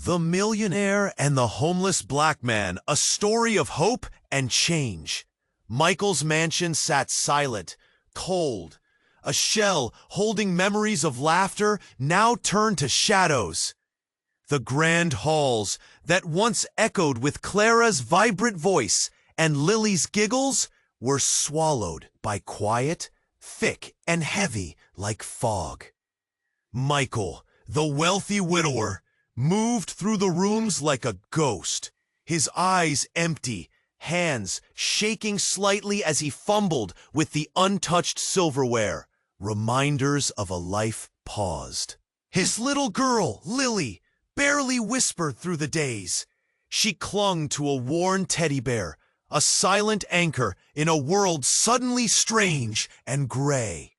The Millionaire and the Homeless Black Man, a story of hope and change. Michael's mansion sat silent, cold. A shell holding memories of laughter now turned to shadows. The grand halls that once echoed with Clara's vibrant voice and Lily's giggles were swallowed by quiet, thick and heavy like fog. Michael, the wealthy widower, moved through the rooms like a ghost, his eyes empty, hands shaking slightly as he fumbled with the untouched silverware, reminders of a life paused. His little girl, Lily, barely whispered through the days. She clung to a worn teddy bear, a silent anchor in a world suddenly strange and gray.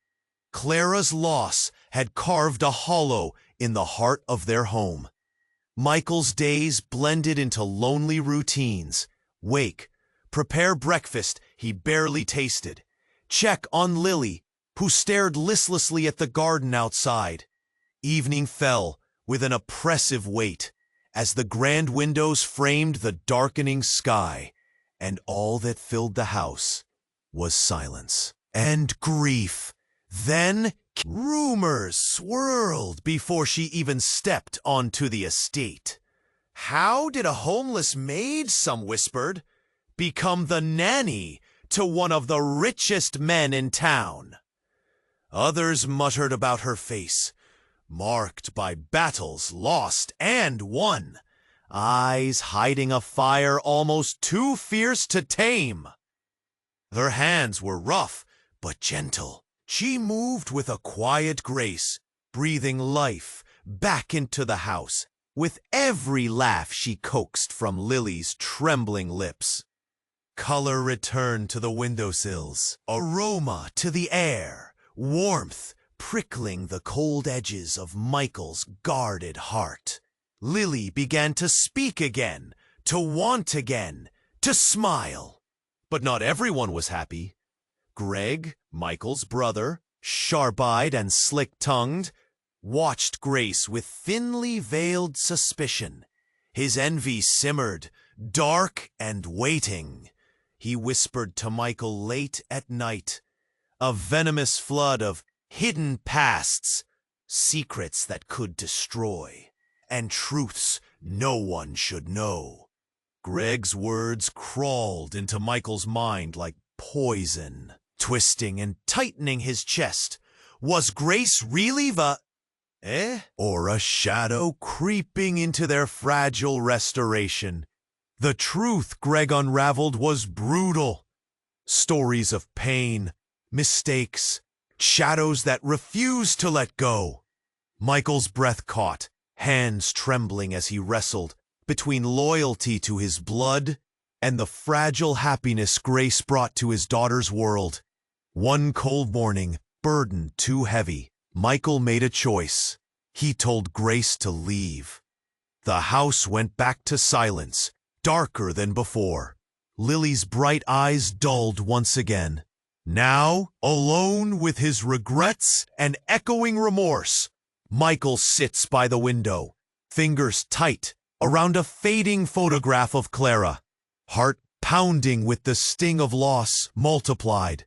Clara's loss had carved a hollow in the heart of their home. Michael's days blended into lonely routines. Wake, prepare breakfast he barely tasted. Check on Lily, who stared listlessly at the garden outside. Evening fell with an oppressive weight as the grand windows framed the darkening sky, and all that filled the house was silence and grief. Then rumors swirled before she even stepped onto the estate. How did a homeless maid, some whispered, become the nanny to one of the richest men in town? Others muttered about her face, marked by battles lost and won, eyes hiding a fire almost too fierce to tame. Her hands were rough but gentle. She moved with a quiet grace, breathing life back into the house with every laugh she coaxed from Lily's trembling lips. Color returned to the windowsills, aroma to the air, warmth prickling the cold edges of Michael's guarded heart. Lily began to speak again, to want again, to smile. But not everyone was happy. Greg, Michael's brother, sharp-eyed and slick-tongued, watched Grace with thinly veiled suspicion. His envy simmered, dark and waiting. He whispered to Michael late at night, a venomous flood of hidden pasts, secrets that could destroy, and truths no one should know. Greg's words crawled into Michael's mind like poison, twisting and tightening his chest. Was Grace really or a shadow creeping into their fragile restoration? The truth Greg unraveled was brutal. Stories of pain, mistakes, shadows that refused to let go. Michael's breath caught, hands trembling as he wrestled between loyalty to his blood and the fragile happiness Grace brought to his daughter's world. One cold morning, burden too heavy, Michael made a choice. He told Grace to leave. The house went back to silence, darker than before. Lily's bright eyes dulled once again. Now, alone with his regrets and echoing remorse, Michael sits by the window, fingers tight around a fading photograph of Clara, heart pounding with the sting of loss multiplied.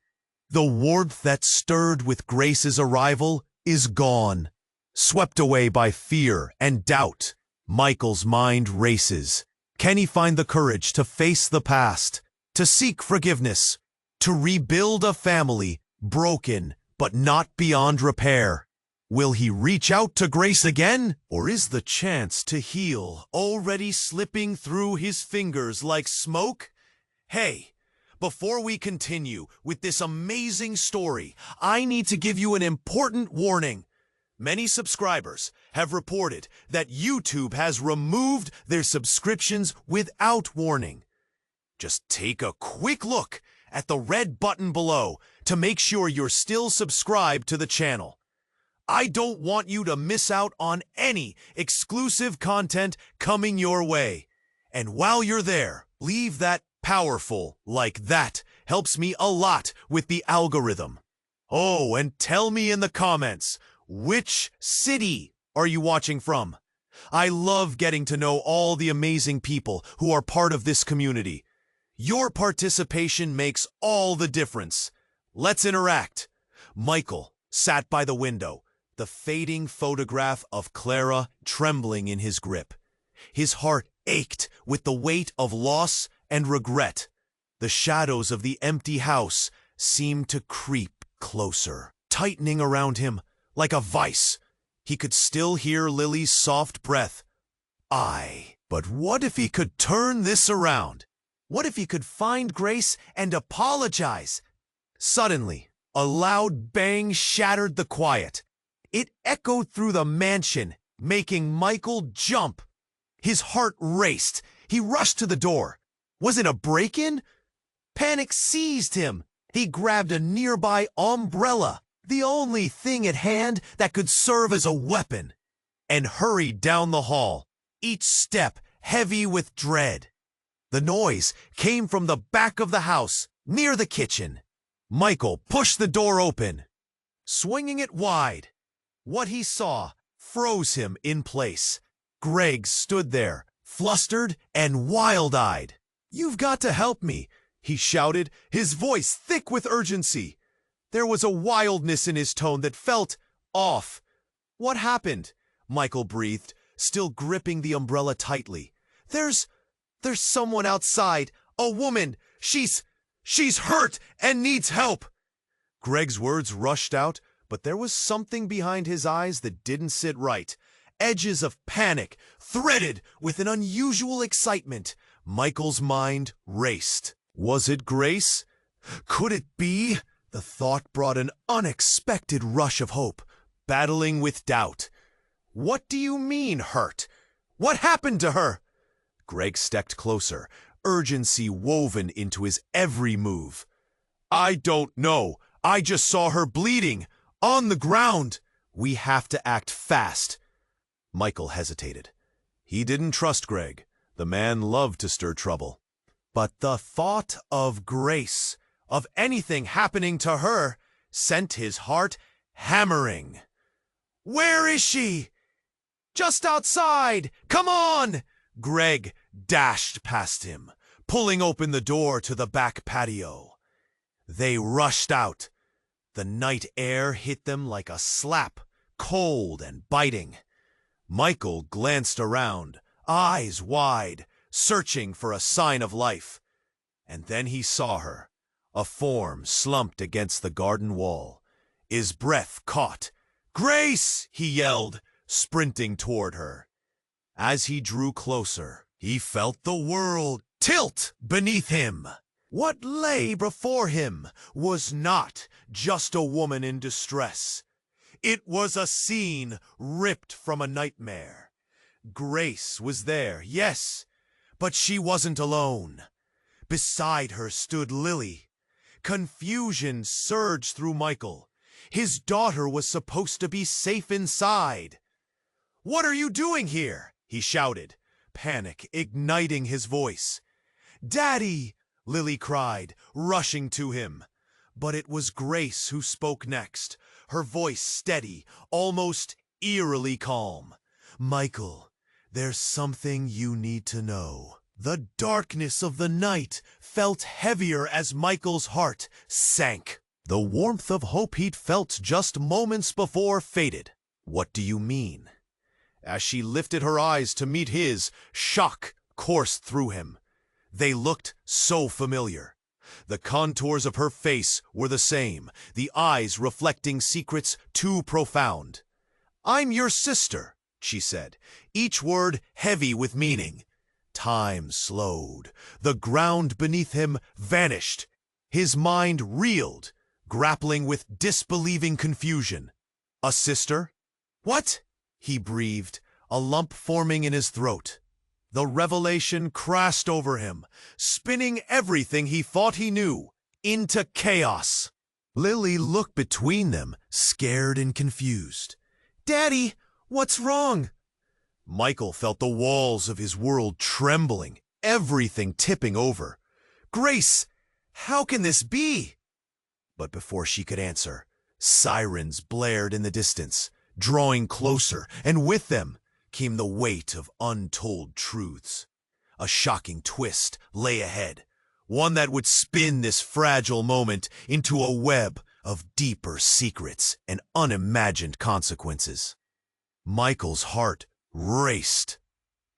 The warmth that stirred with Grace's arrival is gone, swept away by fear and doubt. Michael's mind races. Can he find the courage to face the past, to seek forgiveness, to rebuild a family broken but not beyond repair? Will he reach out to Grace again, or is the chance to heal already slipping through his fingers like smoke? Hey, before we continue with this amazing story, I need to give you an important warning. Many subscribers have reported that YouTube has removed their subscriptions without warning. Just take a quick look at the red button below to make sure you're still subscribed to the channel. I don't want you to miss out on any exclusive content coming your way. And while you're there, leave that powerful like that. Helps me a lot with the algorithm. Oh, and tell me in the comments, which city are you watching from? I love getting to know all the amazing people who are part of this community. Your participation makes all the difference. Let's interact." Michael sat by the window, the fading photograph of Clara trembling in his grip. His heart ached with the weight of loss and regret. The shadows of the empty house seemed to creep closer, tightening around him like a vice. He could still hear Lily's soft breath. But what if he could turn this around? What if he could find Grace and apologize? Suddenly, a loud bang shattered the quiet. It echoed through the mansion, making Michael jump. His heart raced. He rushed to the door. Was it a break-in? Panic seized him. He grabbed a nearby umbrella, the only thing at hand that could serve as a weapon, and hurried down the hall, each step heavy with dread. The noise came from the back of the house, near the kitchen. Michael pushed the door open, swinging it wide. What he saw froze him in place. Greg stood there, flustered and wild-eyed. "You've got to help me," he shouted, his voice thick with urgency. There was a wildness in his tone that felt off. "What happened?" Michael breathed, still gripping the umbrella tightly. There's someone outside, a woman. She's hurt and needs help." Greg's words rushed out, but there was something behind his eyes that didn't sit right. Edges of panic, threaded with an unusual excitement. Michael's mind raced. Was it Grace? Could it be? The thought brought an unexpected rush of hope, battling with doubt. "What do you mean, hurt? What happened to her?" Greg stepped closer, urgency woven into his every move. "I don't know. I just saw her bleeding, on the ground. We have to act fast." Michael hesitated. He didn't trust Greg. The man loved to stir trouble. But the thought of Grace, of anything happening to her, sent his heart hammering. "Where is she?" "Just outside. Come on!" Greg dashed past him, pulling open the door to the back patio. They rushed out. The night air hit them like a slap, cold and biting. Michael glanced around, eyes wide, searching for a sign of life. And then he saw her, a form slumped against the garden wall. His breath caught. "Grace!" he yelled, sprinting toward her. As he drew closer, he felt the world tilt beneath him. What lay before him was not just a woman in distress. It was a scene ripped from a nightmare. Grace was there, yes, but she wasn't alone. Beside her stood Lily. Confusion surged through Michael. His daughter was supposed to be safe inside. "What are you doing here?" he shouted, panic igniting his voice. "Daddy!" Lily cried, rushing to him. But it was Grace who spoke next, her voice steady, almost eerily calm. "Michael, there's something you need to know." The darkness of the night felt heavier as Michael's heart sank. The warmth of hope he'd felt just moments before faded. "What do you mean?" As she lifted her eyes to meet his, shock coursed through him. They looked so familiar. The contours of her face were the same, the eyes reflecting secrets too profound. "I'm your sister," she said, each word heavy with meaning. Time slowed. The ground beneath him vanished. His mind reeled, grappling with disbelieving confusion. "A sister? What?" he breathed, a lump forming in his throat. The revelation crashed over him, spinning everything he thought he knew into chaos. Lily looked between them, scared and confused. "Daddy, what's wrong?" Michael felt the walls of his world trembling, everything tipping over. "Grace, how can this be?" But before she could answer, sirens blared in the distance, drawing closer, and with them, came the weight of untold truths. A shocking twist lay ahead, one that would spin this fragile moment into a web of deeper secrets and unimagined consequences. Michael's heart raced.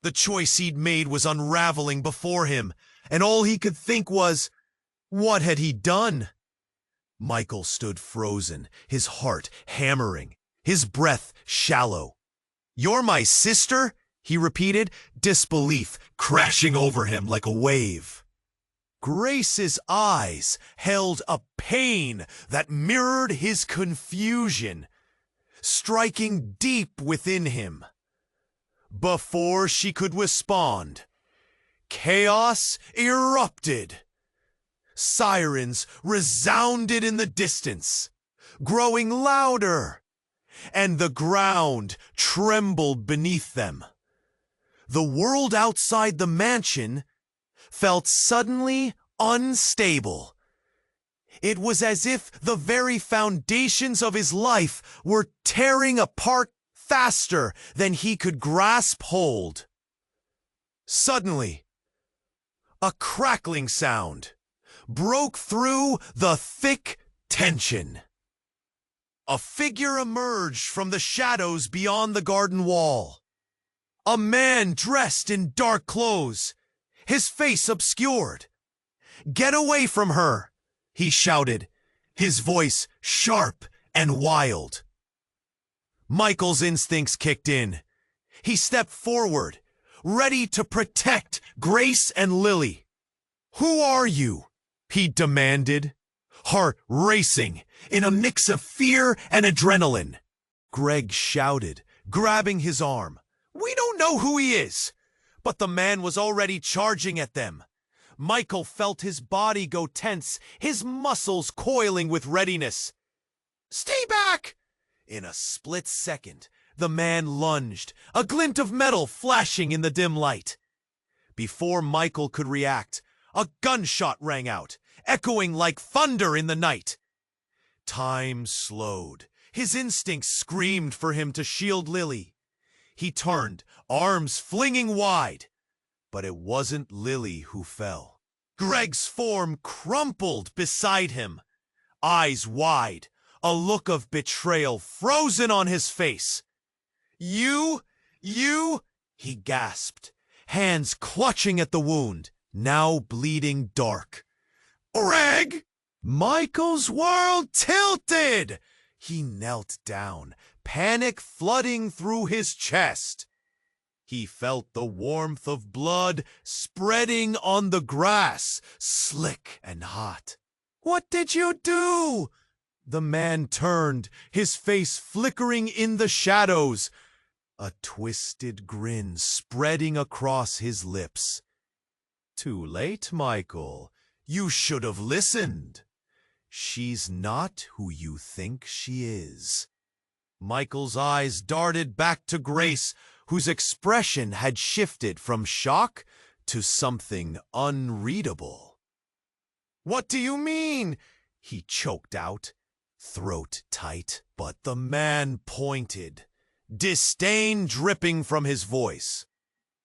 The choice he'd made was unraveling before him, and all he could think was, what had he done? Michael stood frozen, his heart hammering, his breath shallow. "You're my sister?" he repeated, disbelief crashing over him like a wave. Grace's eyes held a pain that mirrored his confusion, striking deep within him. Before she could respond, chaos erupted. Sirens resounded in the distance, growing louder, and the ground trembled beneath them. The world outside the mansion felt suddenly unstable. It was as if the very foundations of his life were tearing apart faster than he could grasp hold. Suddenly, a crackling sound broke through the thick tension. A figure emerged from the shadows beyond the garden wall. A man dressed in dark clothes, his face obscured. "Get away from her!" he shouted, his voice sharp and wild. Michael's instincts kicked in. He stepped forward, ready to protect Grace and Lily. "Who are you?" he demanded, heart racing in a mix of fear and adrenaline. Greg shouted, grabbing his arm. "We don't know who he is!" But the man was already charging at them. Michael felt his body go tense, his muscles coiling with readiness. "Stay back!" In a split second, the man lunged, a glint of metal flashing in the dim light. Before Michael could react, a gunshot rang out, echoing like thunder in the night. Time slowed. His instincts screamed for him to shield Lily. He turned, arms flinging wide. But it wasn't Lily who fell. Greg's form crumpled beside him, eyes wide, a look of betrayal frozen on his face. You, he gasped, hands clutching at the wound, now bleeding dark. "Greg!" Michael's world tilted. He knelt down, panic flooding through his chest. He felt the warmth of blood spreading on the grass, slick and hot. "What did you do?" The man turned, his face flickering in the shadows, a twisted grin spreading across his lips. "Too late, Michael. You should have listened. She's not who you think she is." Michael's eyes darted back to Grace, whose expression had shifted from shock to something unreadable. "What do you mean?" he choked out, throat tight. But the man pointed, disdain dripping from his voice.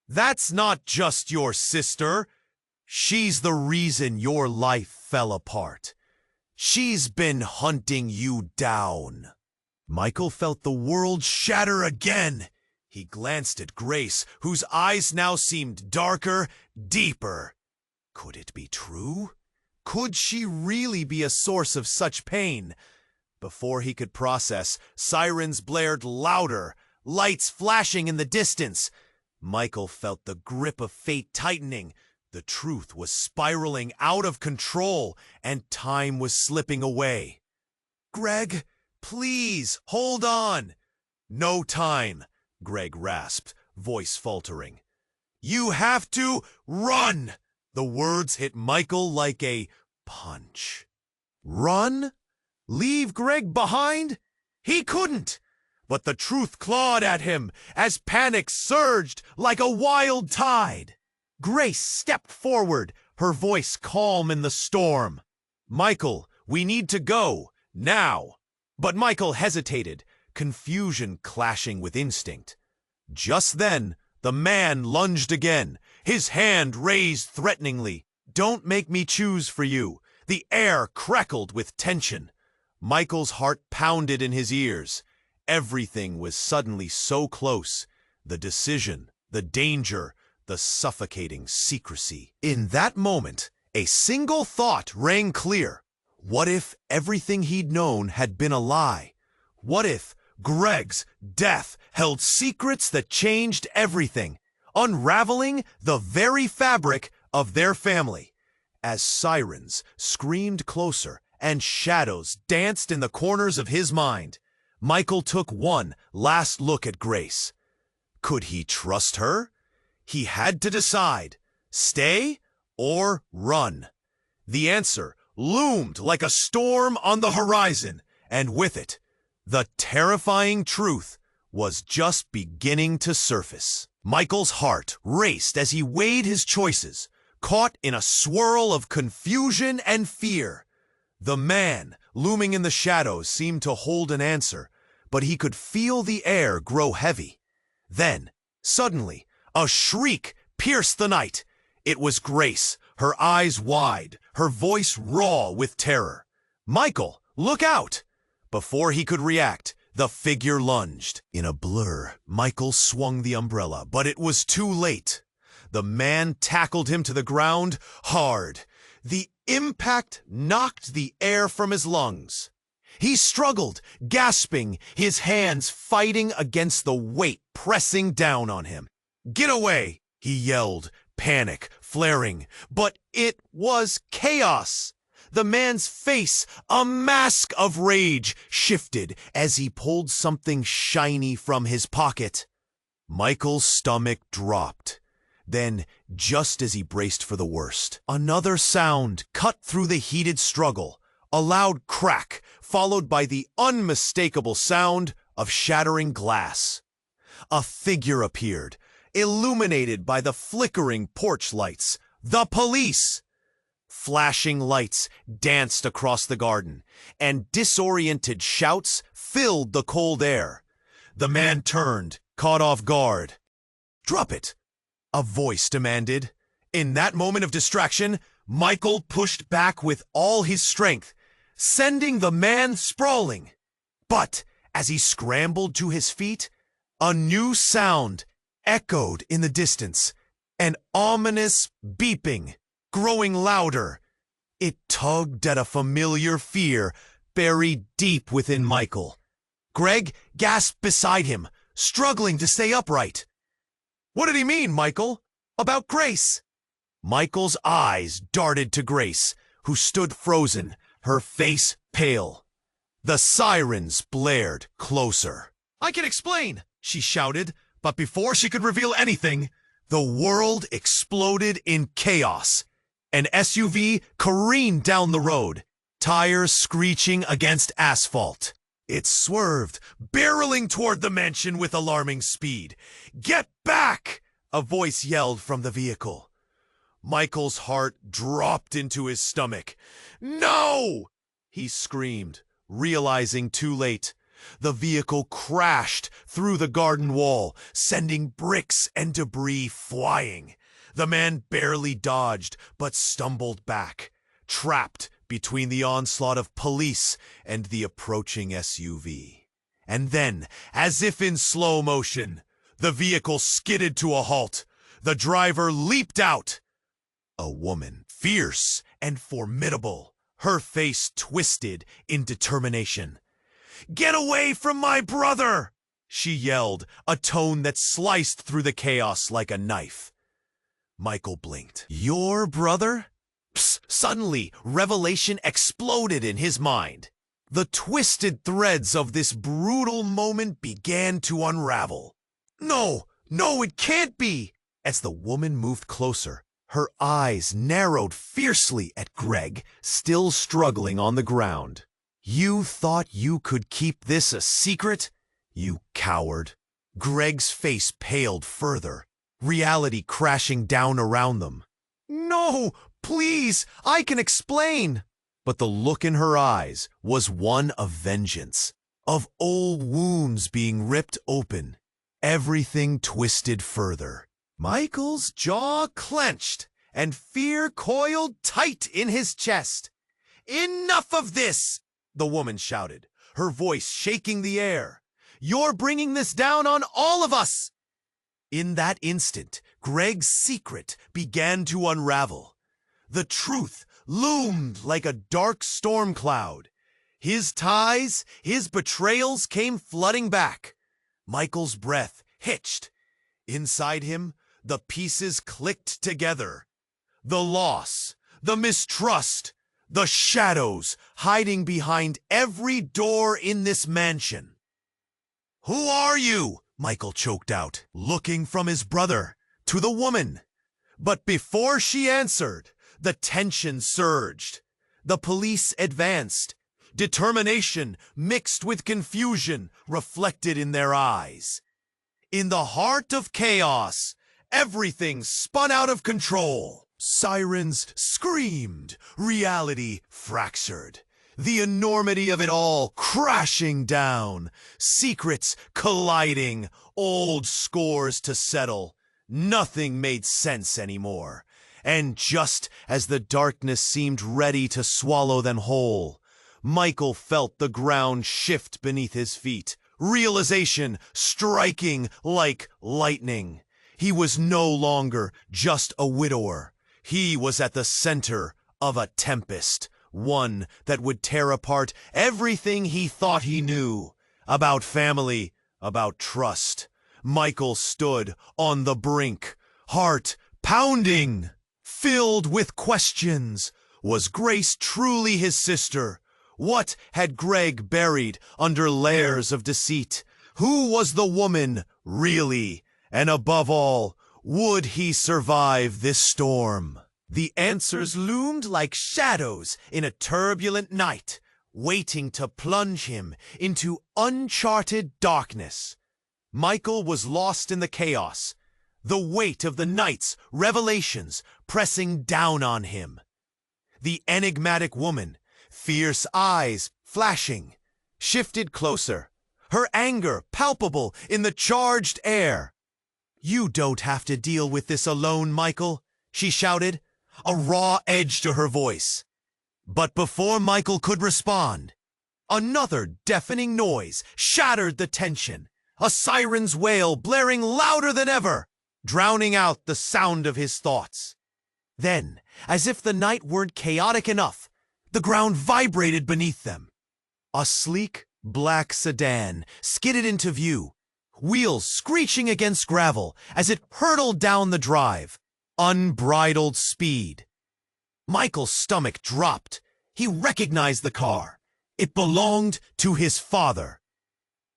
"That's not just your sister. She's the reason your life fell apart. She's been hunting you down." Michael felt the world shatter again. He glanced at Grace, whose eyes now seemed darker, deeper. Could it be true? Could she really be a source of such pain? Before he could process, sirens blared louder, lights flashing in the distance. Michael felt the grip of fate tightening. The truth was spiraling out of control, and time was slipping away. "Greg, please, hold on." "No time," Greg rasped, voice faltering. "You have to run!" The words hit Michael like a punch. Run? Leave Greg behind? He couldn't! But the truth clawed at him as panic surged like a wild tide. Grace stepped forward, her voice calm in the storm. "Michael, we need to go, now." But Michael hesitated, confusion clashing with instinct. Just then, the man lunged again, his hand raised threateningly. "Don't make me choose for you." The air crackled with tension. Michael's heart pounded in his ears. Everything was suddenly so close. The decision, the danger, the suffocating secrecy. In that moment, a single thought rang clear. What if everything he'd known had been a lie? What if Greg's death held secrets that changed everything, unraveling the very fabric of their family? As sirens screamed closer and shadows danced in the corners of his mind, Michael took one last look at Grace. Could he trust her? He had to decide, stay or run. The answer loomed like a storm on the horizon, and with it, the terrifying truth was just beginning to surface. Michael's heart raced as he weighed his choices, caught in a swirl of confusion and fear. The man, looming in the shadows, seemed to hold an answer, but he could feel the air grow heavy. Then, suddenly, a shriek pierced the night. It was Grace, her eyes wide, her voice raw with terror. "Michael, look out!" Before he could react, the figure lunged. In a blur, Michael swung the umbrella, but it was too late. The man tackled him to the ground hard. The impact knocked the air from his lungs. He struggled, gasping, his hands fighting against the weight pressing down on him. "Get away!" he yelled, panic flaring. But it was chaos. The man's face, a mask of rage, shifted as he pulled something shiny from his pocket. Michael's stomach dropped. Then, just as he braced for the worst, another sound cut through the heated struggle, a loud crack, followed by the unmistakable sound of shattering glass. A figure appeared, illuminated by the flickering porch lights. The police! Flashing lights danced across the garden, and disoriented shouts filled the cold air. The man turned, caught off guard. "Drop it!" a voice demanded. In that moment of distraction, Michael pushed back with all his strength, sending the man sprawling. But as he scrambled to his feet, a new sound echoed in the distance, an ominous beeping, growing louder. It tugged at a familiar fear buried deep within Michael. Greg gasped beside him, struggling to stay upright. "What did he mean, Michael? About Grace?" Michael's eyes darted to Grace, who stood frozen, her face pale. The sirens blared closer. "I can explain," she shouted, but before she could reveal anything, the world exploded in chaos. An SUV careened down the road, tires screeching against asphalt. It swerved, barreling toward the mansion with alarming speed. "Get back!" a voice yelled from the vehicle. Michael's heart dropped into his stomach. "No!" he screamed, realizing too late. The vehicle crashed through the garden wall, sending bricks and debris flying. The man barely dodged, but stumbled back, trapped between the onslaught of police and the approaching SUV. And then, as if in slow motion, the vehicle skidded to a halt. The driver leaped out. A woman, fierce and formidable, her face twisted in determination. "Get away from my brother!" she yelled, a tone that sliced through the chaos like a knife. Michael blinked. "Your brother?" Suddenly, revelation exploded in his mind. The twisted threads of this brutal moment began to unravel. No, it can't be! As the woman moved closer, her eyes narrowed fiercely at Greg, still struggling on the ground. "You thought you could keep this a secret? You coward." Greg's face paled further, reality crashing down around them. "No, please, I can explain." But the look in her eyes was one of vengeance, of old wounds being ripped open. everything twisted further. Michael's jaw clenched, and fear coiled tight in his chest. "Enough of this!" the woman shouted, her voice shaking the air. "You're bringing this down on all of us!" In that instant, Greg's secret began to unravel. The truth loomed like a dark storm cloud. His ties, his betrayals came flooding back. Michael's breath hitched. Inside him, the pieces clicked together. The loss, the mistrust, the shadows hiding behind every door in this mansion. "Who are you?" Michael choked out, looking from his brother to the woman. But before she answered, the tension surged. The police advanced. Determination mixed with confusion reflected in their eyes. In the heart of chaos, everything spun out of control. Sirens screamed, reality fractured. The enormity of it all crashing down, secrets colliding, old scores to settle. Nothing made sense anymore. And just as the darkness seemed ready to swallow them whole, Michael felt the ground shift beneath his feet, realization striking like lightning. He was no longer just a widower. He was at the center of a tempest, one that would tear apart everything he thought he knew about family, about trust. Michael stood on the brink, heart pounding, filled with questions. Was Grace truly his sister? What had Greg buried under layers of deceit? Who was the woman, really? And above all, would he survive this storm? The answers loomed like shadows in a turbulent night, waiting to plunge him into uncharted darkness. Michael was lost in the chaos, the weight of the night's revelations pressing down on him. The enigmatic woman, fierce eyes flashing, shifted closer, her anger palpable in the charged air. "You don't have to deal with this alone, Michael," she shouted, a raw edge to her voice. But before Michael could respond, another deafening noise shattered the tension, a siren's wail blaring louder than ever, drowning out the sound of his thoughts. Then, as if the night weren't chaotic enough, the ground vibrated beneath them. A sleek, black sedan skidded into view, wheels screeching against gravel as it hurtled down the drive. Unbridled speed. Michael's stomach dropped. He recognized the car. It belonged to his father.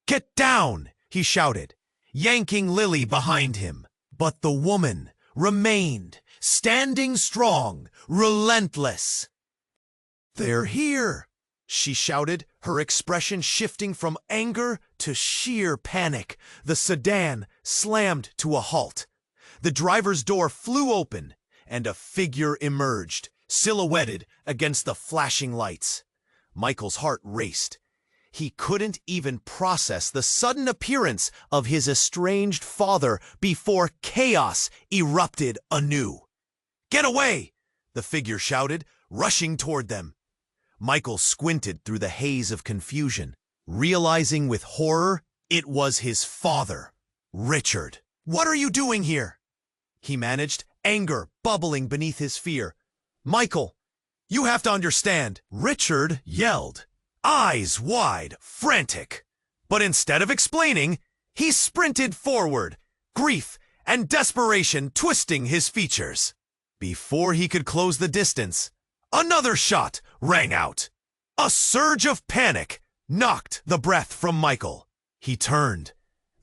"Get down!" he shouted, yanking Lily behind him. But the woman remained, standing strong, relentless. "They're here!" she shouted, her expression shifting from anger to sheer panic. The sedan slammed to a halt. The driver's door flew open, and a figure emerged, silhouetted against the flashing lights. Michael's heart raced. He couldn't even process the sudden appearance of his estranged father before chaos erupted anew. "Get away!" the figure shouted, rushing toward them. Michael squinted through the haze of confusion, realizing with horror it was his father, Richard. "What are you doing here?" he managed, anger bubbling beneath his fear. "Michael, you have to understand," Richard yelled, eyes wide, frantic. But instead of explaining, he sprinted forward, grief and desperation twisting his features. Before he could close the distance, another shot rang out. A surge of panic knocked the breath from Michael. He turned.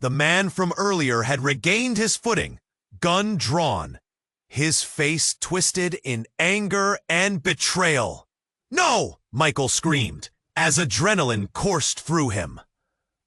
The man from earlier had regained his footing, gun drawn, his face twisted in anger and betrayal. "No!" Michael screamed, as adrenaline coursed through him.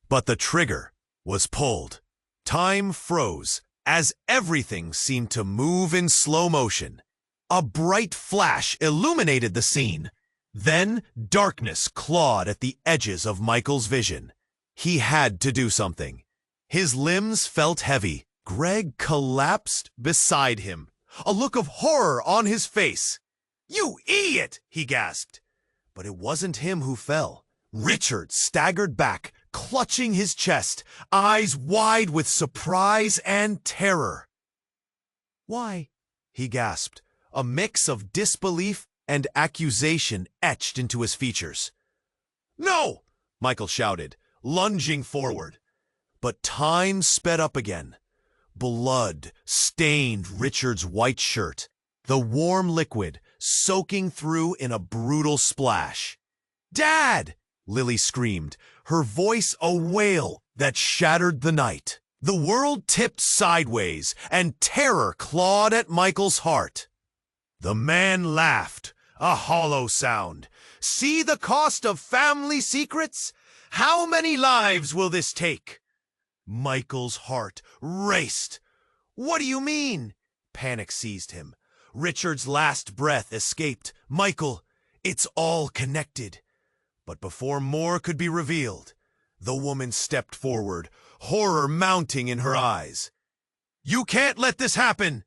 But the trigger was pulled. Time froze as everything seemed to move in slow motion. A bright flash illuminated the scene. Then darkness clawed at the edges of Michael's vision. He had to do something. His limbs felt heavy. Greg collapsed beside him, a look of horror on his face. "You idiot!" he gasped. But it wasn't him who fell. Richard staggered back, clutching his chest, eyes wide with surprise and terror. "Why?" he gasped, a mix of disbelief and accusation etched into his features. "No!" Michael shouted, lunging forward. But time sped up again. Blood stained Richard's white shirt, the warm liquid soaking through in a brutal splash. "Dad!" Lily screamed, her voice a wail that shattered the night. The world tipped sideways, and terror clawed at Michael's heart. The man laughed, a hollow sound. "See the cost of family secrets? How many lives will this take?" Michael's heart raced. "What do you mean?" Panic seized him. Richard's last breath escaped. "Michael, it's all connected." But before more could be revealed, the woman stepped forward, horror mounting in her eyes. "You can't let this happen!"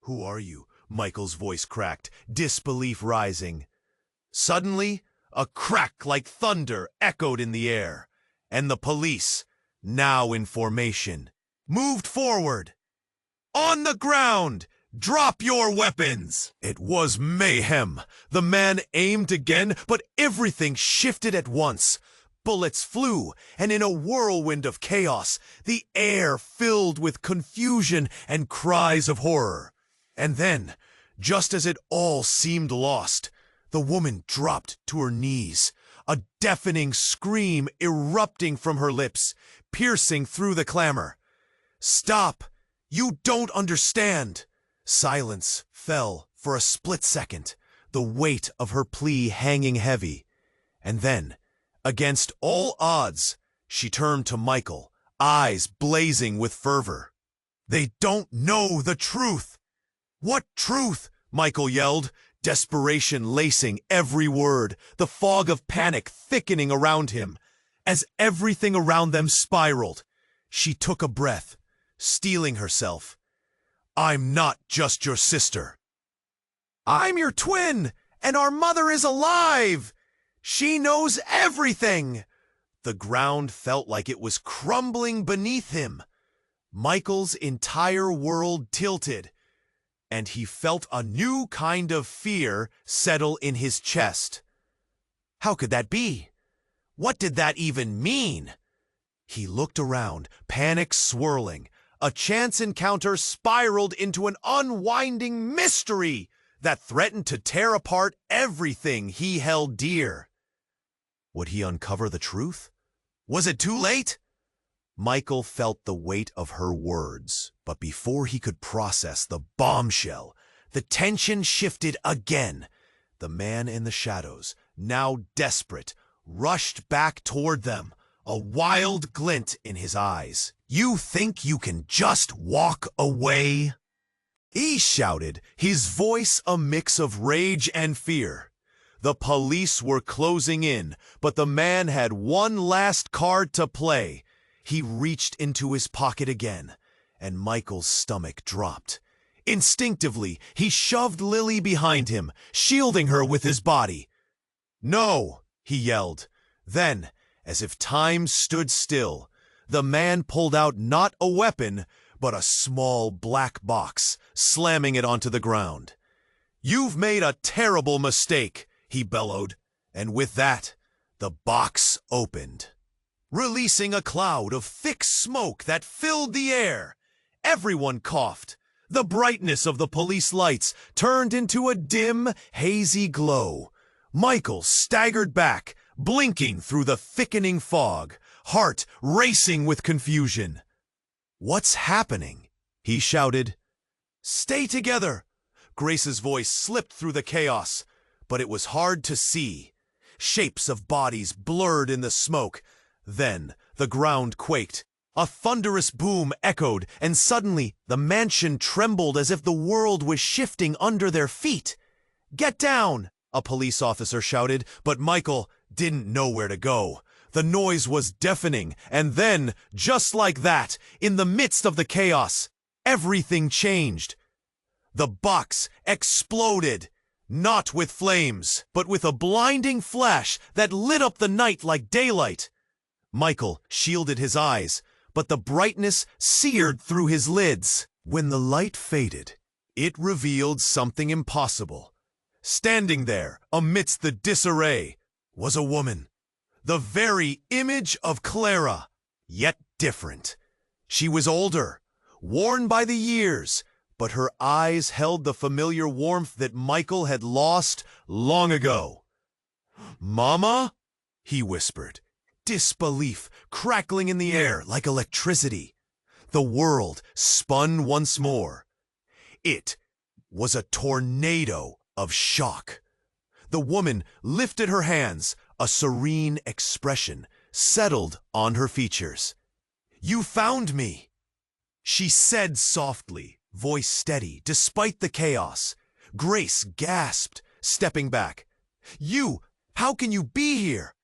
"Who are you?" Michael's voice cracked, disbelief rising. Suddenly, a crack like thunder echoed in the air, and the police, now in formation, moved forward. "On the ground! Drop your weapons!" It was mayhem. The man aimed again, but everything shifted at once. Bullets flew, and in a whirlwind of chaos, the air filled with confusion and cries of horror. And then, just as it all seemed lost, the woman dropped to her knees, a deafening scream erupting from her lips, piercing through the clamor. "Stop! You don't understand!" Silence fell for a split second, the weight of her plea hanging heavy. And then, against all odds, she turned to Michael, eyes blazing with fervor. "They don't know the truth!" "What truth?" Michael yelled, desperation lacing every word, the fog of panic thickening around him. As everything around them spiraled, she took a breath, steeling herself. "I'm not just your sister. I'm your twin, and our mother is alive! She knows everything!" The ground felt like it was crumbling beneath him. Michael's entire world tilted, and he felt a new kind of fear settle in his chest. How could that be? What did that even mean? He looked around, panic swirling. A chance encounter spiraled into an unwinding mystery that threatened to tear apart everything he held dear. Would he uncover the truth? Was it too late? Michael felt the weight of her words, but before he could process the bombshell, the tension shifted again. The man in the shadows, now desperate, rushed back toward them, a wild glint in his eyes. "You think you can just walk away?" he shouted, his voice a mix of rage and fear. The police were closing in, but the man had one last card to play. He reached into his pocket again, and Michael's stomach dropped. Instinctively, he shoved Lily behind him, shielding her with his body. "No!" he yelled. Then, as if time stood still, the man pulled out not a weapon, but a small black box, slamming it onto the ground. "You've made a terrible mistake," he bellowed, and with that, the box opened, releasing a cloud of thick smoke that filled the air. Everyone coughed. The brightness of the police lights turned into a dim, hazy glow. Michael staggered back, blinking through the thickening fog, heart racing with confusion. "What's happening?" he shouted. "Stay together!" Grace's voice slipped through the chaos, but it was hard to see. Shapes of bodies blurred in the smoke. Then the ground quaked. A thunderous boom echoed, and suddenly the mansion trembled as if the world was shifting under their feet. "Get down!" a police officer shouted, but Michael didn't know where to go. The noise was deafening, and then, just like that, in the midst of the chaos, everything changed. The box exploded, not with flames, but with a blinding flash that lit up the night like daylight. Michael shielded his eyes, but the brightness seared through his lids. When the light faded, it revealed something impossible. Standing there, amidst the disarray, was a woman. The very image of Clara, yet different. She was older, worn by the years, but her eyes held the familiar warmth that Michael had lost long ago. "Mama?" he whispered, disbelief crackling in the air like electricity. The world spun once more. It was a tornado of shock. The woman lifted her hands, a serene expression settled on her features. "You found me," she said softly, voice steady despite the chaos. Grace gasped, stepping back. How can you be here?"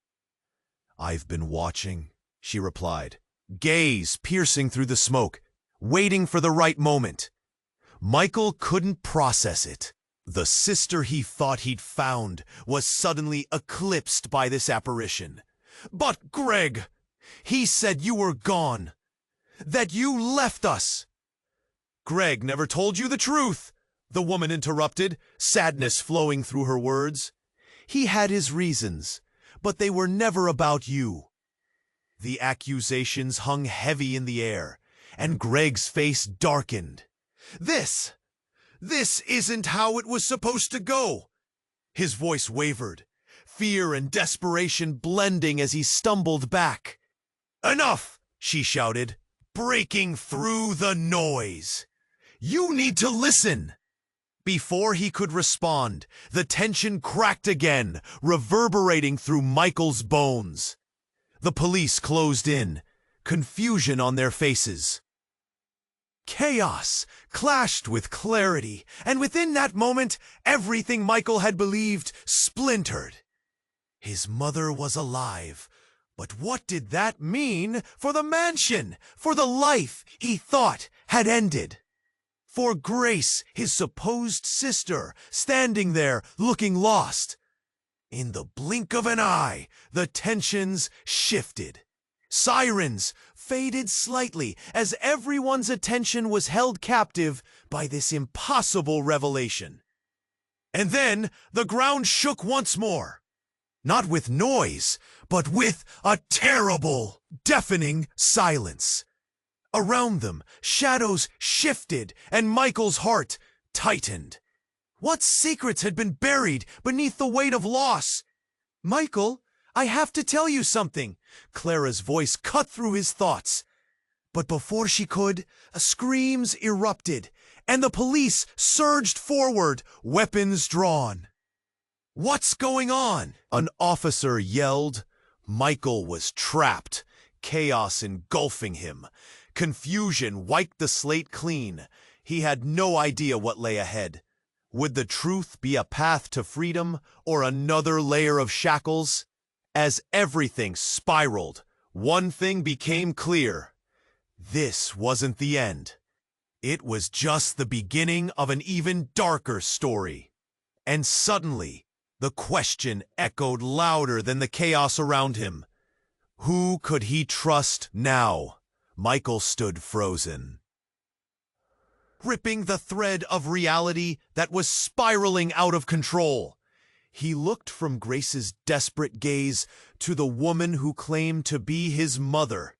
"I've been watching," she replied, gaze piercing through the smoke, waiting for the right moment. Michael couldn't process it. The sister he thought he'd found was suddenly eclipsed by this apparition. "But Greg, he said you were gone, that you left us." "Greg never told you the truth," the woman interrupted, sadness flowing through her words. "He had his reasons, but they were never about you." The accusations hung heavy in the air, and Greg's face darkened. This isn't how it was supposed to go." His voice wavered, fear and desperation blending as he stumbled back. "Enough!" she shouted, breaking through the noise. "You need to listen!" Before he could respond, the tension cracked again, reverberating through Michael's bones. The police closed in, confusion on their faces. Chaos clashed with clarity, and within that moment, everything Michael had believed splintered. His mother was alive, but what did that mean for the mansion, for the life he thought had ended? For Grace, his supposed sister, standing there looking lost. In the blink of an eye, the tensions shifted. Sirens faded slightly as everyone's attention was held captive by this impossible revelation. And then the ground shook once more. Not with noise, but with a terrible, deafening silence. Around them, shadows shifted and Michael's heart tightened. What secrets had been buried beneath the weight of loss? "Michael, I have to tell you something." Clara's voice cut through his thoughts. But before she could, screams erupted, and the police surged forward, weapons drawn. "What's going on?" an officer yelled. Michael was trapped, chaos engulfing him. Confusion wiped the slate clean. He had no idea what lay ahead. Would the truth be a path to freedom or another layer of shackles? As everything spiraled, one thing became clear. This wasn't the end. It was just the beginning of an even darker story. And suddenly, the question echoed louder than the chaos around him. Who could he trust now? Michael stood frozen, ripping the thread of reality that was spiraling out of control. He looked from Grace's desperate gaze to the woman who claimed to be his mother.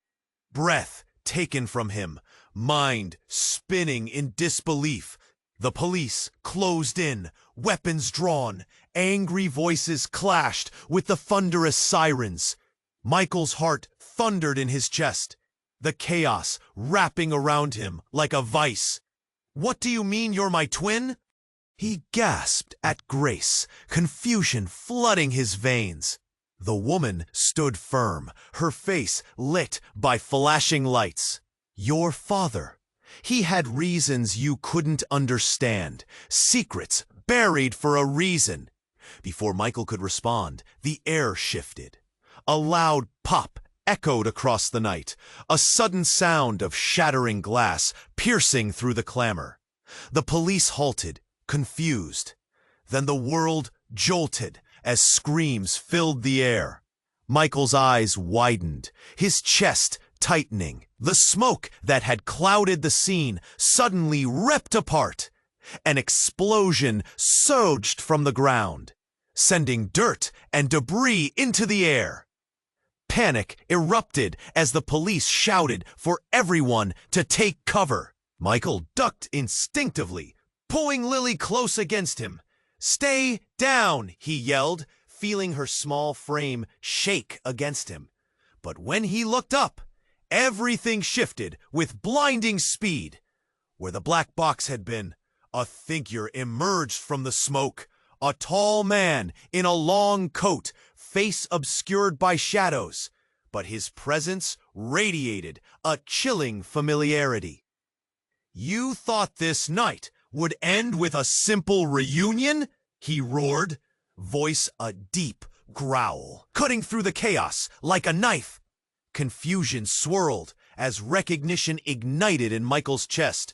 Breath taken from him, mind spinning in disbelief. The police closed in, weapons drawn, angry voices clashed with the thunderous sirens. Michael's heart thundered in his chest, the chaos wrapping around him like a vice. "What do you mean you're my twin?" He gasped at Grace, confusion flooding his veins. The woman stood firm, her face lit by flashing lights. "Your father. He had reasons you couldn't understand, secrets buried for a reason." Before Michael could respond, the air shifted. A loud pop echoed across the night, a sudden sound of shattering glass piercing through the clamor. The police halted, confused. Then the world jolted as screams filled the air. Michael's eyes widened, his chest tightening. The smoke that had clouded the scene suddenly ripped apart. An explosion surged from the ground, sending dirt and debris into the air. Panic erupted as the police shouted for everyone to take cover. Michael ducked instinctively, pulling Lily close against him. "Stay down," he yelled, feeling her small frame shake against him. But when he looked up, everything shifted with blinding speed. Where the black box had been, a figure emerged from the smoke. A tall man in a long coat, face obscured by shadows, but his presence radiated a chilling familiarity. "You thought this night would end with a simple reunion?" he roared, voice a deep growl, cutting through the chaos like a knife. Confusion swirled as recognition ignited in Michael's chest.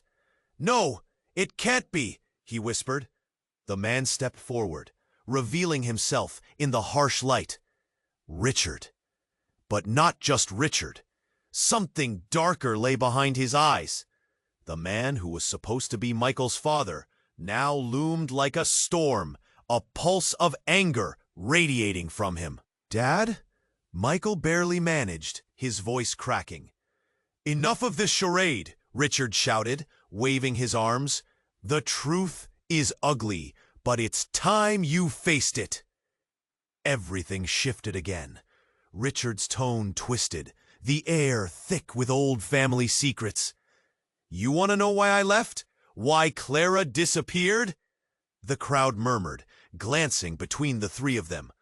"No, it can't be," he whispered. The man stepped forward, revealing himself in the harsh light. Richard. But not just Richard. Something darker lay behind his eyes. The man who was supposed to be Michael's father now loomed like a storm, a pulse of anger radiating from him. "Dad?" Michael barely managed, his voice cracking. "Enough of this charade," Richard shouted, waving his arms. "The truth is ugly, but it's time you faced it." Everything shifted again. Richard's tone twisted, the air thick with old family secrets. "You want to know why I left? Why Clara disappeared?" The crowd murmured, glancing between the three of them.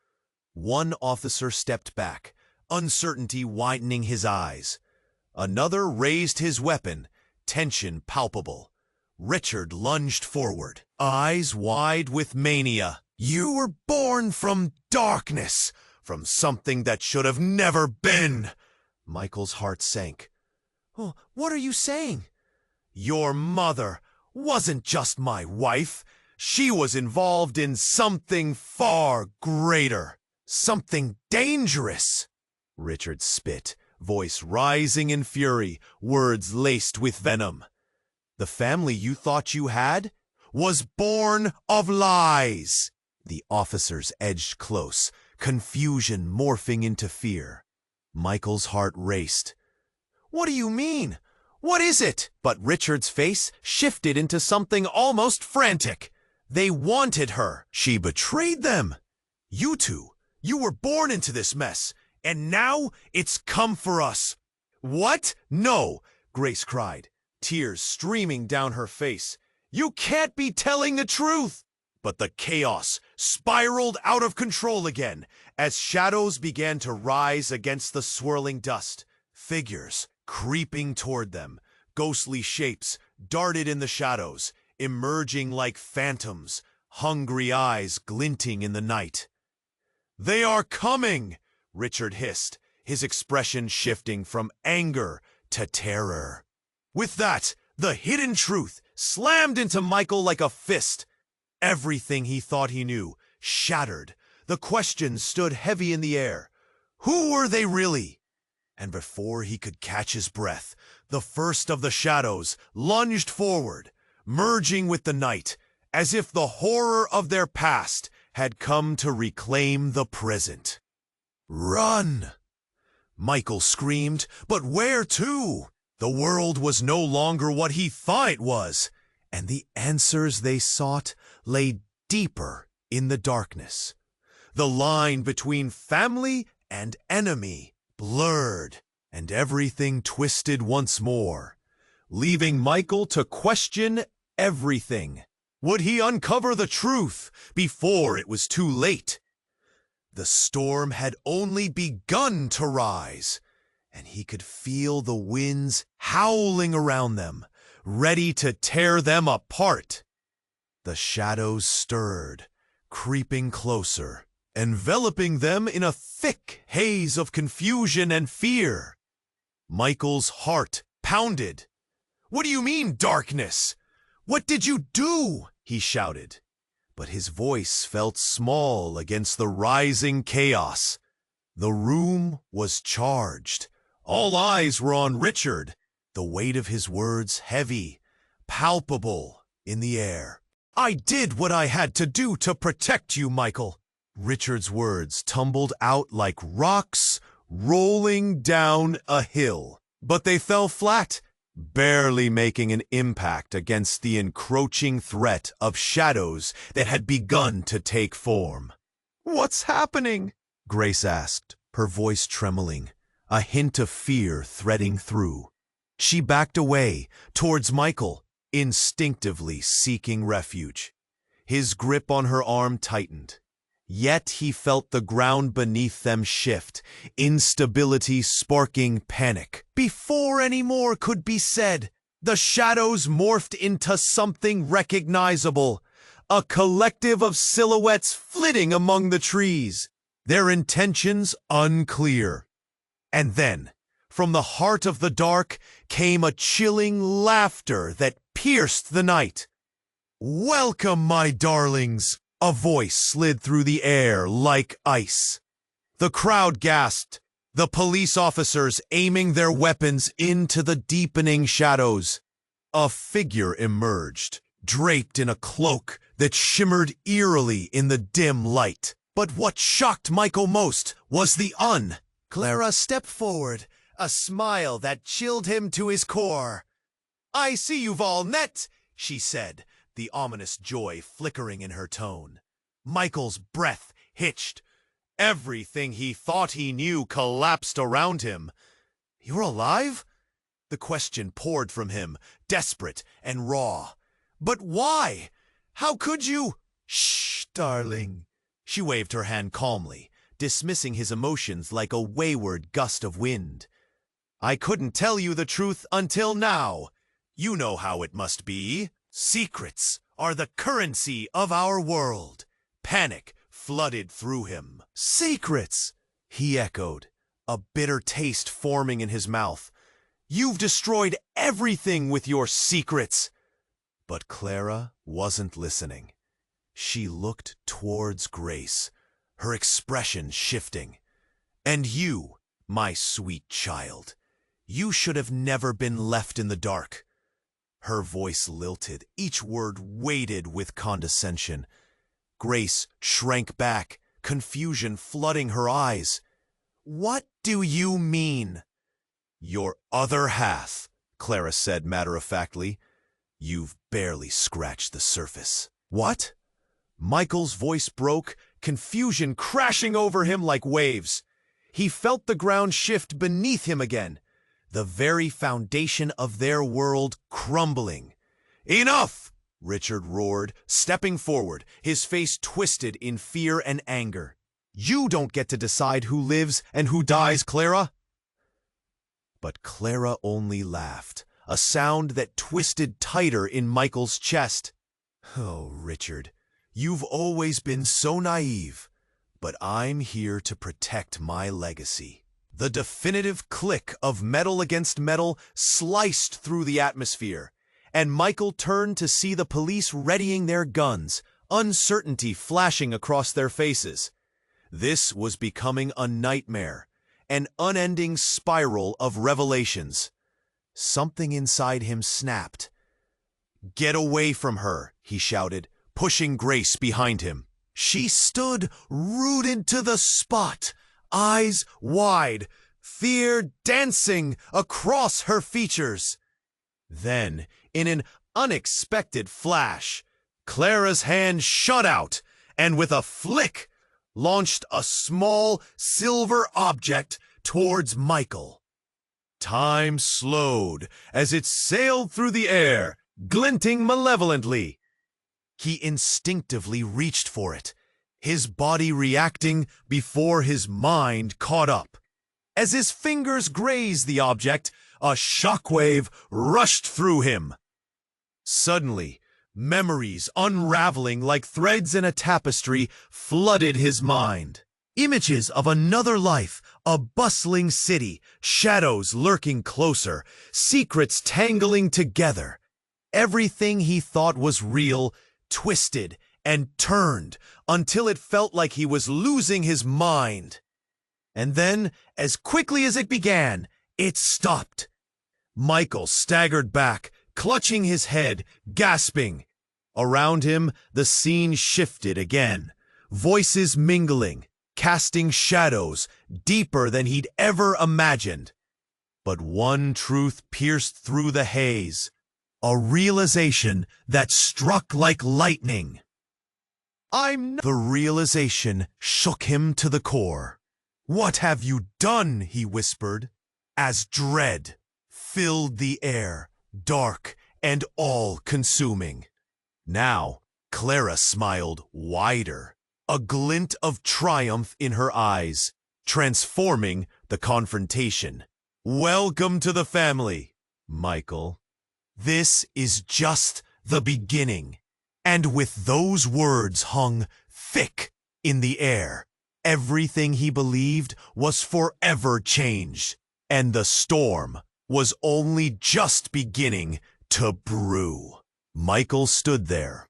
One officer stepped back, uncertainty widening his eyes. Another raised his weapon, tension palpable. Richard lunged forward, eyes wide with mania. "You were born from darkness, from something that should have never been." Michael's heart sank. "Oh, what are you saying?" "Your mother wasn't just my wife. She was involved in something far greater, something dangerous." Richard spit, voice rising in fury, words laced with venom. "The family you thought you had was born of lies." The officers edged close, confusion morphing into fear. Michael's heart raced. "What do you mean? What is it?" But Richard's face shifted into something almost frantic. They wanted her. She betrayed them. "You two, you were born into this mess, and now it's come for us." "What? No!" Grace cried, tears streaming down her face. "You can't be telling the truth!" But the chaos spiraled out of control again as shadows began to rise against the swirling dust. Figures creeping toward them, ghostly shapes darted in the shadows, emerging like phantoms, hungry eyes glinting in the night. "They are coming!" Richard hissed, his expression shifting from anger to terror. With that, the hidden truth slammed into Michael like a fist. Everything he thought he knew shattered. The questions stood heavy in the air. Who were they really? And before he could catch his breath, the first of the shadows lunged forward, merging with the night, as if the horror of their past had come to reclaim the present. "Run!" Michael screamed, but where to? The world was no longer what he thought it was, and the answers they sought lay deeper in the darkness. The line between family and enemy blurred, and everything twisted once more, leaving Michael to question everything. Would he uncover the truth before it was too late? The storm had only begun to rise, and he could feel the winds howling around them, ready to tear them apart. The shadows stirred, creeping closer. enveloping them in a thick haze of confusion and fear. Michael's heart pounded. "What do you mean, darkness? What did you do?" he shouted. But his voice felt small against the rising chaos. The room was charged. All eyes were on Richard, the weight of his words heavy, palpable in the air. "I did what I had to do to protect you, Michael." Richard's words tumbled out like rocks rolling down a hill. But they fell flat, barely making an impact against the encroaching threat of shadows that had begun to take form. "What's happening?" Grace asked, her voice tremoling, a hint of fear threading through. She backed away towards Michael, instinctively seeking refuge. His grip on her arm tightened. Yet he felt the ground beneath them shift, instability sparking panic. Before any more could be said, the shadows morphed into something recognizable, a collective of silhouettes flitting among the trees, their intentions unclear. And then, from the heart of the dark, came a chilling laughter that pierced the night. "Welcome, my darlings!" A voice slid through the air like ice. The crowd gasped, the police officers aiming their weapons into the deepening shadows. A figure emerged, draped in a cloak that shimmered eerily in the dim light. But what shocked Michael most was the Clara stepped forward, a smile that chilled him to his core. "I see you've all met," she said, the ominous joy flickering in her tone. Michael's breath hitched. Everything he thought he knew collapsed around him. "You're alive?" The question poured from him, desperate and raw. "But why? How could you?" "Shh, darling." She waved her hand calmly, dismissing his emotions like a wayward gust of wind. "I couldn't tell you the truth until now. You know how it must be. Secrets are the currency of our world." Panic flooded through him. "Secrets!" he echoed, a bitter taste forming in his mouth. "You've destroyed everything with your secrets." But Clara wasn't listening. She looked towards Grace, her expression shifting. "And you, my sweet child, you should have never been left in the dark." Her voice lilted, each word weighted with condescension. Grace shrank back, confusion flooding her eyes. "What do you mean?" "Your other half," Clara said matter-of-factly. "You've barely scratched the surface." "What?" Michael's voice broke, confusion crashing over him like waves. He felt the ground shift beneath him again, the very foundation of their world crumbling. "Enough!" Richard roared, stepping forward, his face twisted in fear and anger. "You don't get to decide who lives and who dies, Clara." But Clara only laughed, a sound that twisted tighter in Michael's chest. "Oh, Richard, you've always been so naive, but I'm here to protect my legacy." The definitive click of metal against metal sliced through the atmosphere, and Michael turned to see the police readying their guns, uncertainty flashing across their faces. This was becoming a nightmare, an unending spiral of revelations. Something inside him snapped. "Get away from her," he shouted, pushing Grace behind him. She stood rooted to the spot, eyes wide, fear dancing across her features. Then, in an unexpected flash, Clara's hand shot out and with a flick launched a small silver object towards Michael. Time slowed as it sailed through the air, glinting malevolently. He instinctively reached for it, his body reacting before his mind caught up. As his fingers grazed the object, a shockwave rushed through him. Suddenly, Memories unraveling like threads in a tapestry flooded his mind. Images of another life, a bustling city, shadows lurking closer, secrets tangling together. Everything he thought was real twisted and turned until it felt like he was losing his mind. And then, as quickly as it began, it stopped. Michael staggered back, clutching his head, gasping. Around him, the scene shifted again, voices mingling, casting shadows deeper than he'd ever imagined. But one truth pierced through the haze, a realization that struck like lightning. The realization shook him to the core. "What have you done?" he whispered, as dread filled the air, dark and all-consuming. Now, Clara smiled wider, a glint of triumph in her eyes, transforming the confrontation. "Welcome to the family, Michael. This is just the beginning." And with those words hung thick in the air, everything he believed was forever changed, and the storm was only just beginning to brew. Michael stood there,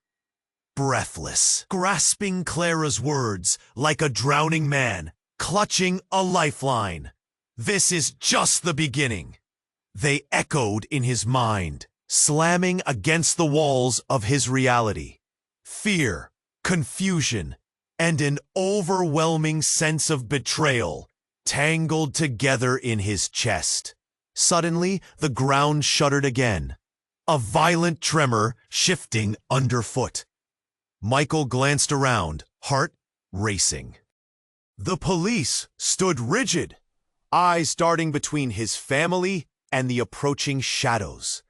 breathless, grasping Clara's words like a drowning man, clutching a lifeline. This is just the beginning. They echoed in his mind, slamming against the walls of his reality. Fear, confusion, and an overwhelming sense of betrayal tangled together in his chest. Suddenly, the ground shuddered again, a violent tremor shifting underfoot. Michael glanced around, heart racing. The police stood rigid, eyes darting between his family and the approaching shadows.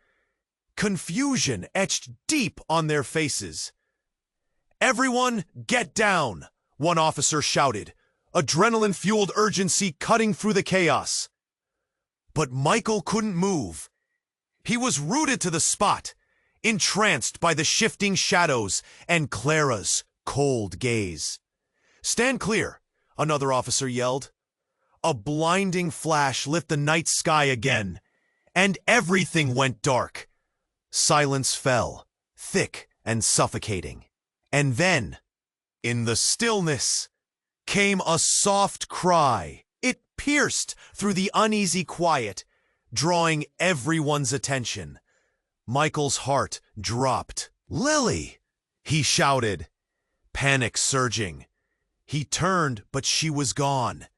Confusion etched deep on their faces. "Everyone, get down!" one officer shouted, adrenaline-fueled urgency cutting through the chaos. But Michael couldn't move. He was rooted to the spot, entranced by the shifting shadows and Clara's cold gaze. "Stand clear," another officer yelled. A blinding flash lit the night sky again, and everything went dark. Silence fell, thick and suffocating. And then, in the stillness, came a soft cry. It pierced through the uneasy quiet, drawing everyone's attention. Michael's heart dropped. "Lily!" he shouted, panic surging. He turned, but she was gone.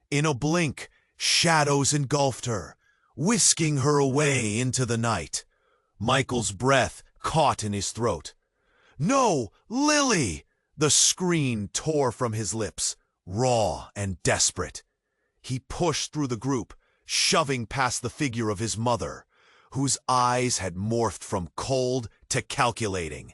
In a blink, shadows engulfed her, whisking her away into the night. Michael's breath caught in his throat. "No, Lily!" The scream tore from his lips, raw and desperate. He pushed through the group, shoving past the figure of his mother, whose eyes had morphed from cold to calculating.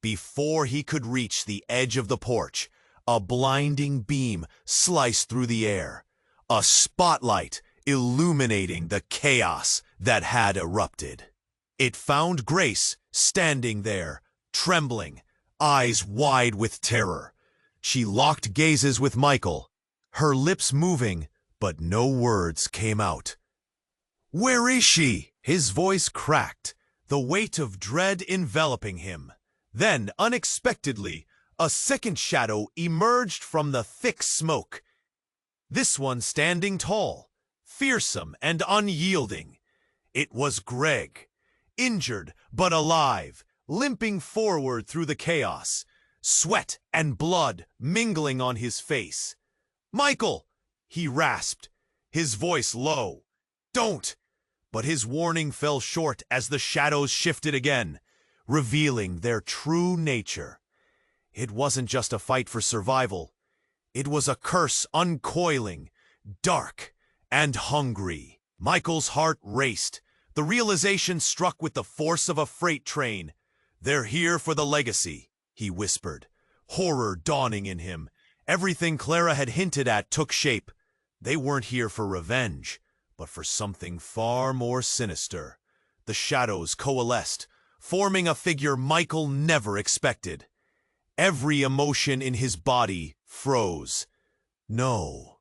Before he could reach the edge of the porch, a blinding beam sliced through the air, a spotlight illuminating the chaos that had erupted. It found Grace standing there, trembling, eyes wide with terror. She locked gazes with Michael, her lips moving, but no words came out. "Where is she?" His voice cracked, the weight of dread enveloping him. Then, unexpectedly, a second shadow emerged from the thick smoke. This one standing tall, fearsome and unyielding. It was Greg, injured but alive, limping forward through the chaos, sweat and blood mingling on his face. "Michael!" he rasped, his voice low. "Don't!" But his warning fell short as the shadows shifted again, revealing their true nature. It wasn't just a fight for survival. It was a curse uncoiling, dark, and hungry. Michael's heart raced. The realization struck with the force of a freight train. "They're here for the legacy," he whispered, horror dawning in him. Everything Clara had hinted at took shape. They weren't here for revenge, but for something far more sinister. The shadows coalesced, forming a figure Michael never expected. Every emotion in his body froze. No.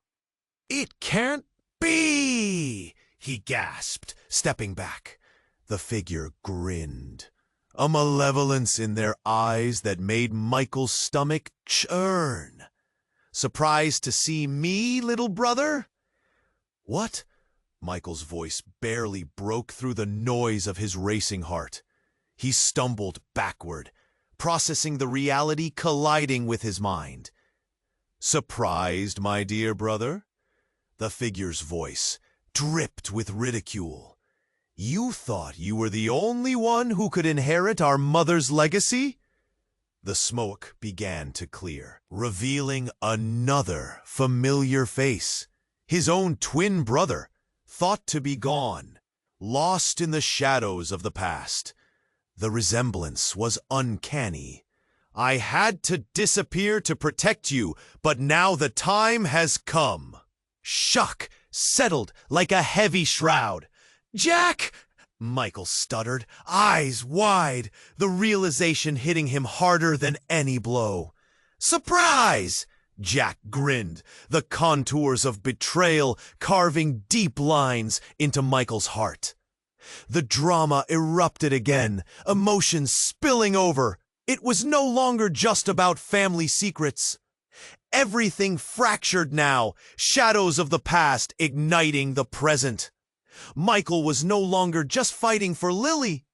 "It can't be!" he gasped, stepping back. The figure grinned, a malevolence in their eyes that made Michael's stomach churn. "Surprised to see me, little brother?" "What?" Michael's voice barely broke through the noise of his racing heart. He stumbled backward, processing the reality colliding with his mind. "Surprised, my dear brother?" The figure's voice dripped with ridicule. "You thought you were the only one who could inherit our mother's legacy?" The smoke began to clear, revealing another familiar face. His own twin brother, thought to be gone, lost in the shadows of the past. The resemblance was uncanny. "I had to disappear to protect you, but now the time has come." Shock settled like a heavy shroud. "Jack!" Michael stuttered, eyes wide, the realization hitting him harder than any blow. "Surprise!" Jack grinned, the contours of betrayal carving deep lines into Michael's heart. The drama erupted again, emotions spilling over. It was no longer just about family secrets. Everything fractured now, shadows of the past igniting the present. Michael was no longer just fighting for Lily.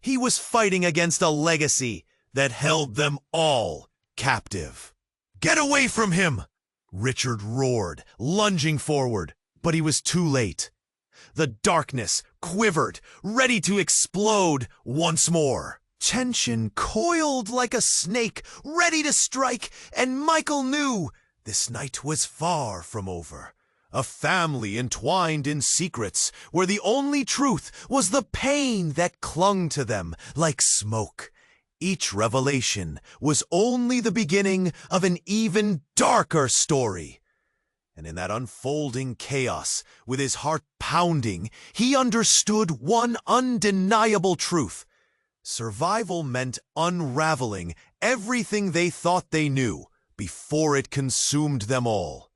He was fighting against a legacy that held them all captive. "Get away from him!" Richard roared, lunging forward, but he was too late. The darkness quivered, ready to explode once more. Tension coiled like a snake, ready to strike, and Michael knew this night was far from over. A family entwined in secrets, where the only truth was the pain that clung to them like smoke. Each revelation was only the beginning of an even darker story. And in that unfolding chaos, with his heart pounding, he understood one undeniable truth. Survival meant unraveling everything they thought they knew before it consumed them all.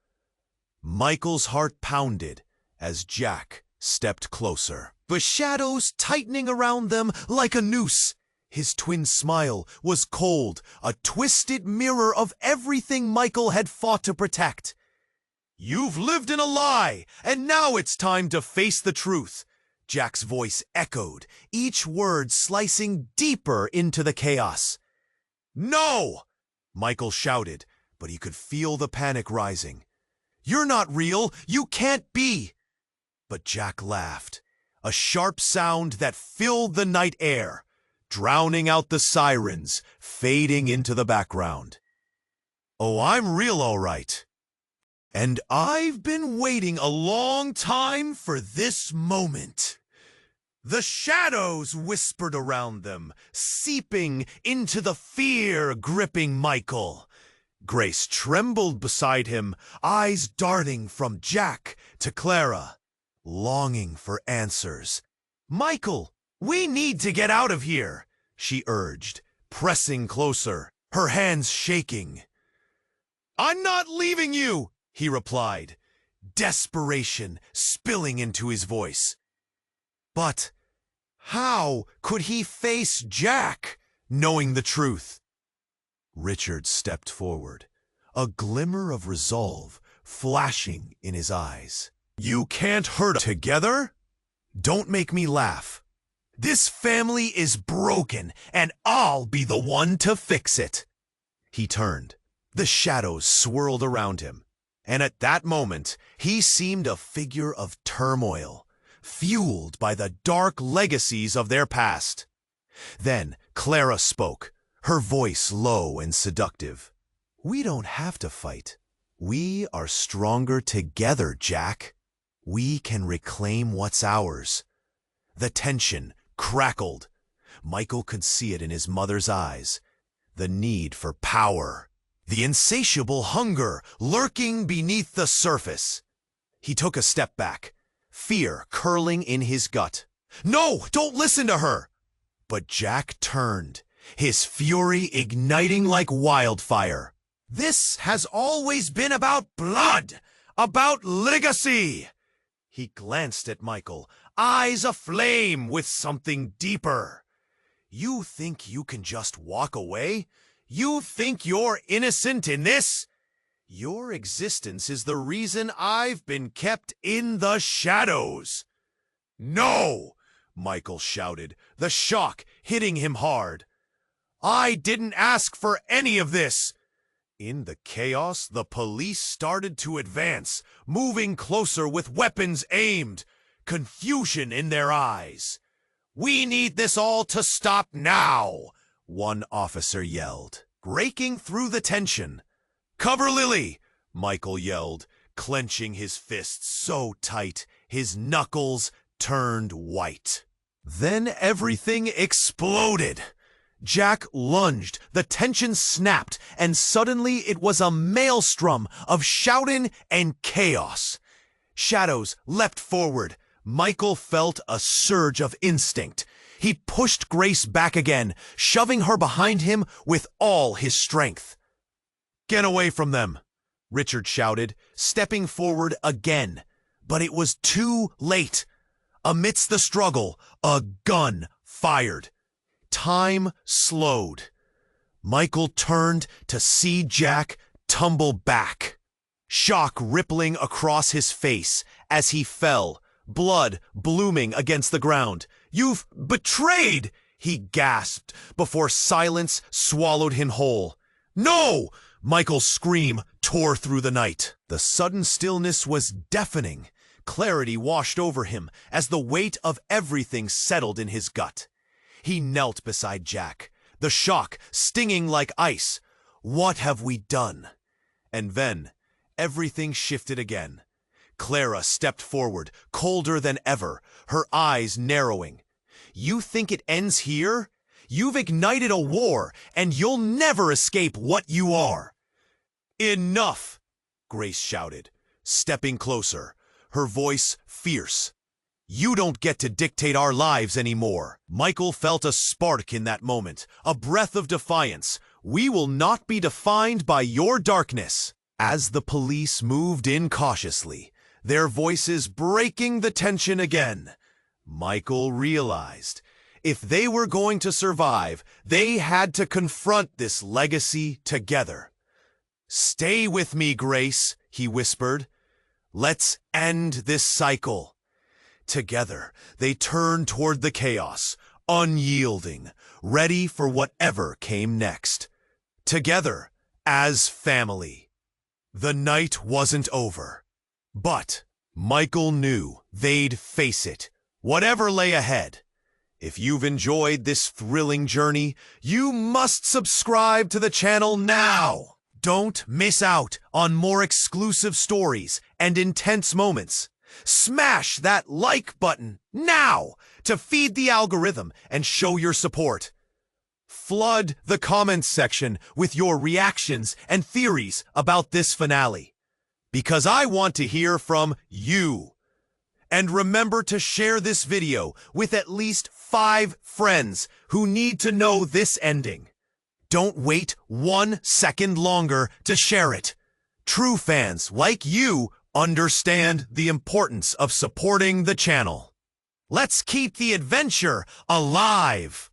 Michael's heart pounded as Jack stepped closer, the shadows tightening around them like a noose. His twin smile was cold, a twisted mirror of everything Michael had fought to protect. "You've lived in a lie, and now it's time to face the truth." Jack's voice echoed, each word slicing deeper into the chaos. "No!" Michael shouted, but he could feel the panic rising. "You're not real! You can't be!" But Jack laughed, a sharp sound that filled the night air, drowning out the sirens, fading into the background. "Oh, I'm real all right. And I've been waiting a long time for this moment." The shadows whispered around them, seeping into the fear gripping Michael. Grace trembled beside him, eyes darting from Jack to Clara, longing for answers. "Michael, we need to get out of here," she urged, pressing closer, her hands shaking. "I'm not leaving you," he replied, desperation spilling into his voice. But how could he face Jack, knowing the truth? Richard stepped forward, a glimmer of resolve flashing in his eyes. "You can't hurt us together? Don't make me laugh. This family is broken, and I'll be the one to fix it." He turned. The shadows swirled around him, and at that moment he seemed a figure of turmoil, fueled by the dark legacies of their past. Then Clara spoke, her voice low and seductive. "We don't have to fight. We are stronger together, Jack. We can reclaim what's ours." The tension crackled. Michael could see it in his mother's eyes. The need for power. The insatiable hunger lurking beneath the surface. He took a step back, fear curling in his gut. "No, don't listen to her!" But Jack turned, his fury igniting like wildfire. "This has always been about blood, about legacy." He glanced at Michael, eyes aflame with something deeper. "You think you can just walk away? You think you're innocent in this? Your existence is the reason I've been kept in the shadows." "No!" Michael shouted, the shock hitting him hard. "I didn't ask for any of this." In the chaos, the police started to advance, moving closer with weapons aimed, confusion in their eyes. "We need this all to stop now," one officer yelled, breaking through the tension. "Cover Lily!" Michael yelled, clenching his fists so tight his knuckles turned white. Then everything exploded. Jack lunged, the tension snapped, and suddenly it was a maelstrom of shouting and chaos. Shadows leapt forward. Michael felt a surge of instinct. He pushed Grace back again, shoving her behind him with all his strength. "Get away from them," Richard shouted, stepping forward again. But it was too late. Amidst the struggle, a gun fired. Time slowed. Michael turned to see Jack tumble back, shock rippling across his face as he fell, blood blooming against the ground. "You've betrayed!" he gasped before silence swallowed him whole. "No!" Michael's scream tore through the night. The sudden stillness was deafening. Clarity washed over him as the weight of everything settled in his gut. He knelt beside Jack, the shock stinging like ice. What have we done? And then, everything shifted again. Clara stepped forward, colder than ever, her eyes narrowing. "You think it ends here? You've ignited a war, and you'll never escape what you are." "Enough!" Grace shouted, stepping closer, her voice fierce. "You don't get to dictate our lives anymore." Michael felt a spark in that moment, a breath of defiance. "We will not be defined by your darkness." As the police moved in cautiously, their voices breaking the tension again, Michael realized if they were going to survive, they had to confront this legacy together. "Stay with me, Grace," he whispered. "Let's end this cycle." Together, they turned toward the chaos, unyielding, ready for whatever came next. Together, as family. The night wasn't over. But Michael knew they'd face it, whatever lay ahead. If you've enjoyed this thrilling journey, you must subscribe to the channel now. Don't miss out on more exclusive stories and intense moments. Smash that like button now to feed the algorithm and show your support. Flood the comments section with your reactions and theories about this finale, because I want to hear from you. And remember to share this video with at least 5 friends who need to know this ending. Don't wait 1 second longer to share it. True fans like you understand the importance of supporting the channel. Let's keep the adventure alive!